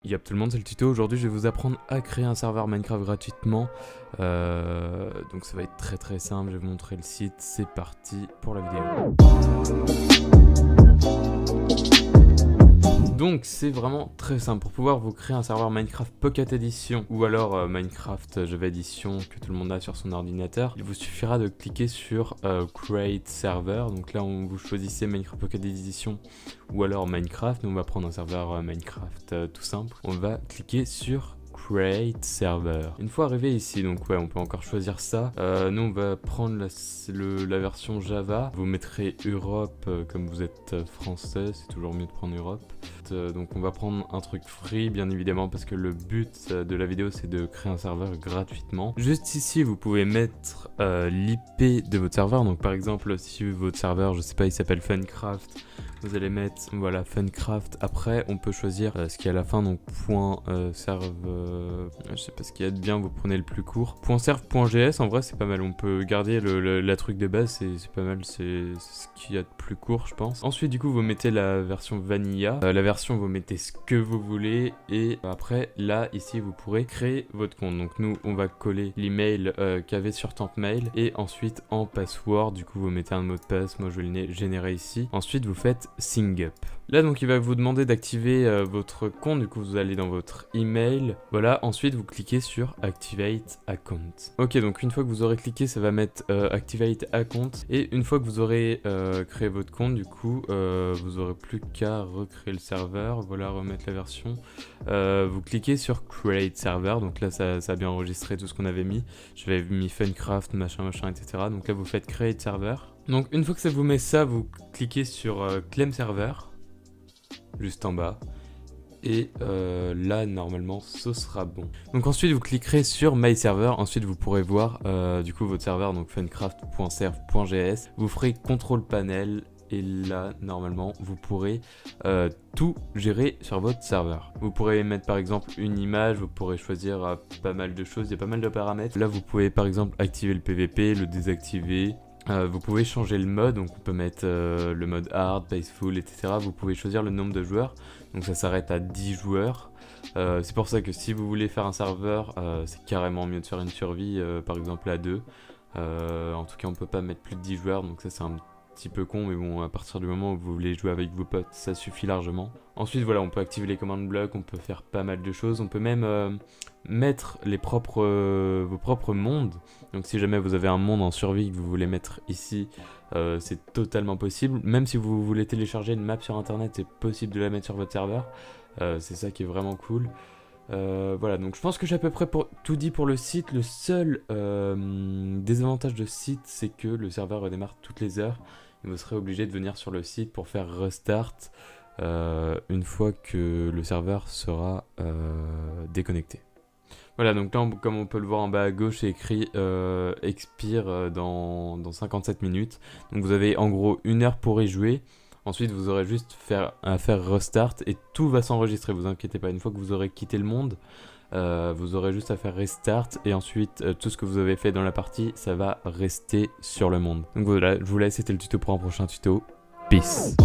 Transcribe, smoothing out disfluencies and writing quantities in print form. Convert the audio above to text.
Yop tout le monde, c'est le tuto. Aujourd'hui je vais vous apprendre à créer un serveur Minecraft gratuitement. Donc ça va être très simple, je vais vous montrer le site. C'est parti pour la vidéo. Donc c'est vraiment très simple. Pour pouvoir vous créer un serveur Minecraft Pocket Edition ou alors Minecraft Java Edition que tout le monde a sur son ordinateur, il vous suffira de cliquer sur Create Server. Donc là vous choisissez Minecraft Pocket Edition ou alors Minecraft. Nous on va prendre un serveur Minecraft tout simple. On va cliquer sur Create Server. Une fois arrivé ici, donc ouais, on peut encore choisir ça. Nous on va prendre la version Java. Vous mettrez Europe comme vous êtes français, c'est toujours mieux de prendre Europe. Donc on va prendre un truc free bien évidemment parce que le but de la vidéo c'est de créer un serveur gratuitement. Juste ici vous pouvez mettre l'IP de votre serveur. Donc par exemple si votre serveur, je sais pas, il s'appelle Funcraft, vous allez mettre voilà Funcraft. Après on peut choisir ce qui est à la fin, donc .serve, je sais pas ce qu'il y a de bien, vous prenez le plus court. .serve.gs, en vrai c'est pas mal, on peut garder la truc de base, c'est pas mal, c'est ce qu'il y a de plus court je pense. Ensuite du coup vous mettez la version Vanilla, la version vous mettez ce que vous voulez et après là ici vous pourrez créer votre compte. Donc nous on va coller l'email qu'il y avait sur Tampmail et ensuite en password du coup vous mettez un mot de passe, moi je vais le générer ici. Ensuite vous faites Sign Up. Là donc il va vous demander d'activer votre compte, du coup vous allez dans votre email, voilà, ensuite vous cliquez sur Activate Account. Ok, donc une fois que vous aurez cliqué ça va mettre Activate Account et une fois que vous aurez créé votre compte, du coup vous aurez plus qu'à recréer le serveur, voilà, remettre la version. Vous cliquez sur Create Server, donc là ça a bien enregistré tout ce qu'on avait mis, j'avais mis Funcraft, machin, etc. Donc là vous faites Create Server. Donc une fois que ça vous met ça, vous cliquez sur Claim Server, juste en bas, et là normalement ce sera bon. Donc ensuite vous cliquerez sur My Server, ensuite vous pourrez voir du coup votre serveur, donc funcraft.serve.gs, vous ferez contrôle panel, et là normalement vous pourrez tout gérer sur votre serveur. Vous pourrez mettre par exemple une image, vous pourrez choisir pas mal de choses, il y a pas mal de paramètres. Là vous pouvez par exemple activer le PVP, le désactiver. Vous pouvez changer le mode, donc on peut mettre le mode hard, peaceful, etc. Vous pouvez choisir le nombre de joueurs, donc ça s'arrête à 10 joueurs. C'est pour ça que si vous voulez faire un serveur, c'est carrément mieux de faire une survie, par exemple à 2. En tout cas on peut pas mettre plus de 10 joueurs, donc ça c'est un petit peu con, mais bon, à partir du moment où vous voulez jouer avec vos potes, ça suffit largement. Ensuite voilà, on peut activer les command blocks, on peut faire pas mal de choses, on peut même mettre vos propres mondes. Donc si jamais vous avez un monde en survie que vous voulez mettre ici, c'est totalement possible. Même si vous voulez télécharger une map sur internet, c'est possible de la mettre sur votre serveur. C'est ça qui est vraiment cool. Voilà, donc je pense que j'ai à peu près tout dit pour le site. Le seul désavantage de ce site, c'est que le serveur redémarre toutes les heures. Et vous serez obligé de venir sur le site pour faire restart une fois que le serveur sera déconnecté. Voilà, donc là, comme on peut le voir en bas à gauche, c'est écrit expire dans 57 minutes. Donc vous avez en gros 1 heure pour y jouer. Ensuite, vous aurez juste à faire restart et tout va s'enregistrer, vous inquiétez pas. Une fois que vous aurez quitté le monde, vous aurez juste à faire restart et ensuite tout ce que vous avez fait dans la partie, ça va rester sur le monde. Donc voilà, je vous laisse, c'était le tuto pour un prochain tuto. Peace.